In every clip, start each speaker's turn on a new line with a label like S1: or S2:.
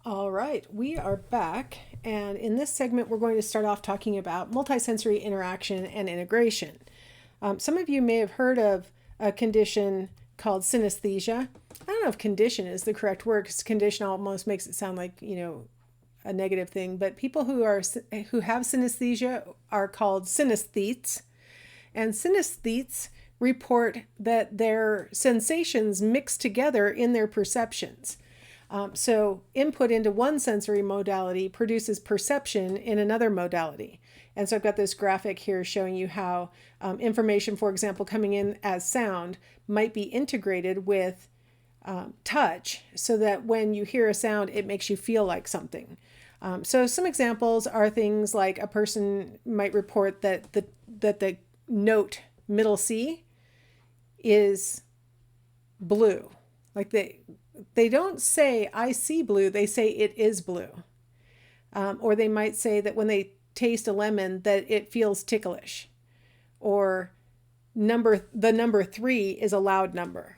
S1: All right, we are back, and in this segment, we're going to start off talking about multisensory interaction and integration. Some of you may have heard of a condition called synesthesia. I don't know if condition is the correct word because condition almost makes it sound like, a negative thing, but people who have synesthesia are called synesthetes, and synesthetes report that their sensations mix together in their perceptions. So input into one sensory modality produces perception in another modality. And so I've got this graphic here showing you how information, for example, coming in as sound might be integrated with touch so that when you hear a sound, it makes you feel like something. So some examples are things like a person might report that the note middle C is blue. Like they don't say, I see blue, they say it is blue. Or they might say that when they taste a lemon that it feels ticklish. Or the number 3 is a loud number.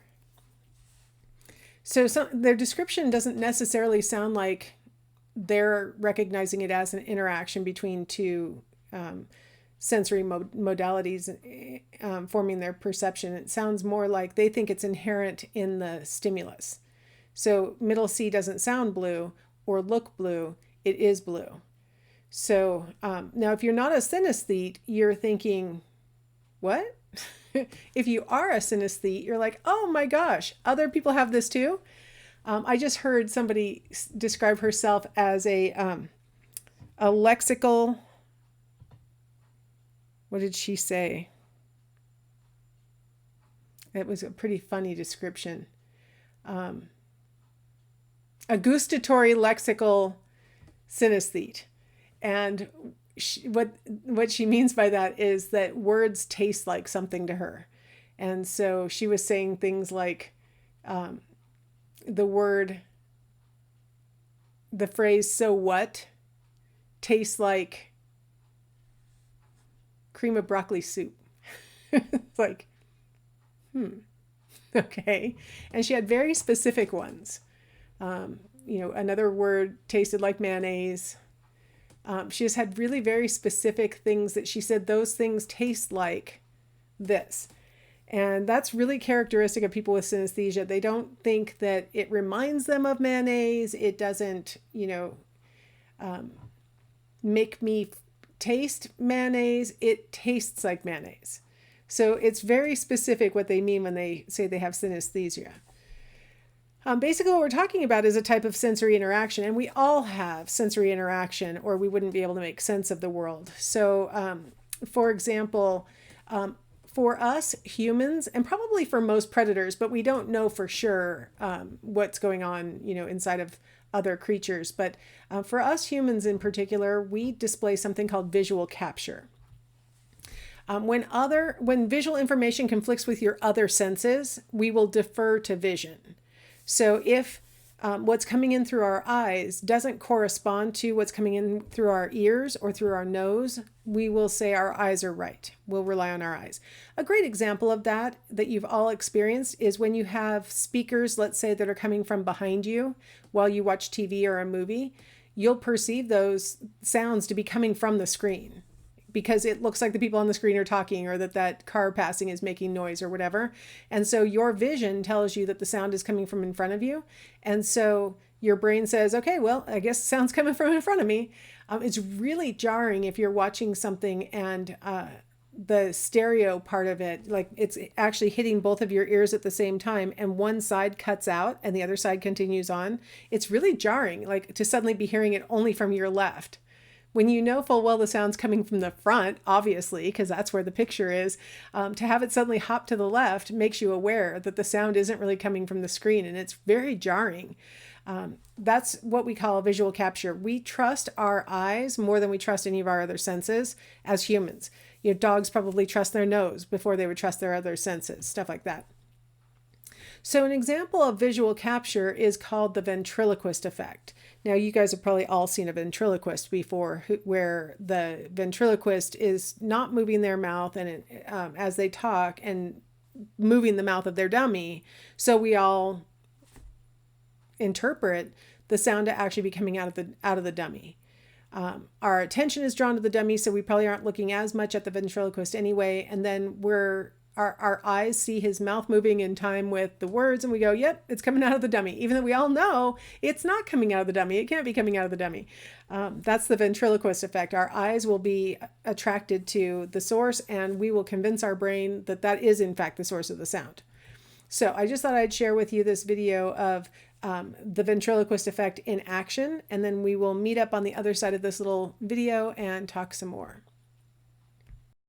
S1: So their description doesn't necessarily sound like they're recognizing it as an interaction between two sensory modalities forming their perception. It sounds more like they think it's inherent in the stimulus. So middle C doesn't sound blue or look blue, it is blue. So now if you're not a synesthete, you're thinking, what? If you are a synesthete, you're like, oh my gosh, other people have this too? I just heard somebody describe herself as a lexical, what did she say? It was a pretty funny description. A gustatory lexical synesthete. And what she means by that is that words taste like something to her. And so she was saying things like the phrase, so what, tastes like cream of broccoli soup. It's like, okay. And she had very specific ones. Another word tasted like mayonnaise. She just had really very specific things that she said, those things taste like this. And that's really characteristic of people with synesthesia. They don't think that it reminds them of mayonnaise. It doesn't, make me taste mayonnaise. It tastes like mayonnaise. So it's very specific what they mean when they say they have synesthesia. Basically, what we're talking about is a type of sensory interaction, and we all have sensory interaction, or we wouldn't be able to make sense of the world. So, for example, for us humans, and probably for most predators, but we don't know for sure what's going on, inside of other creatures. But for us humans in particular, we display something called visual capture. When visual information conflicts with your other senses, we will defer to vision. So if what's coming in through our eyes doesn't correspond to what's coming in through our ears or through our nose, we will say our eyes are right. We'll rely on our eyes. A great example of that you've all experienced is when you have speakers, let's say, that are coming from behind you while you watch TV or a movie, you'll perceive those sounds to be coming from the screen, because it looks like the people on the screen are talking, or that car passing is making noise or whatever. And so your vision tells you that the sound is coming from in front of you. And so your brain says, okay, well, I guess the sound's coming from in front of me. It's really jarring if you're watching something and the stereo part of it, like it's actually hitting both of your ears at the same time, and one side cuts out and the other side continues on. It's really jarring, like to suddenly be hearing it only from your left. When you know full well the sound's coming from the front, obviously, because that's where the picture is, to have it suddenly hop to the left makes you aware that the sound isn't really coming from the screen, and it's very jarring. That's what we call visual capture. We trust our eyes more than we trust any of our other senses as humans. Dogs probably trust their nose before they would trust their other senses, stuff like that. So an example of visual capture is called the ventriloquist effect. Now, you guys have probably all seen a ventriloquist before, where the ventriloquist is not moving their mouth and as they talk, and moving the mouth of their dummy. So we all interpret the sound to actually be coming out of the dummy. Our attention is drawn to the dummy, so we probably aren't looking as much at the ventriloquist anyway. And then our eyes see his mouth moving in time with the words, and we go, yep, it's coming out of the dummy, even though we all know it's not coming out of the dummy. It can't be coming out of the dummy. That's the ventriloquist effect. Our eyes will be attracted to the source, and we will convince our brain that that is in fact the source of the sound. So I just thought I'd share with you this video of the ventriloquist effect in action, and then we will meet up on the other side of this little video and talk some more.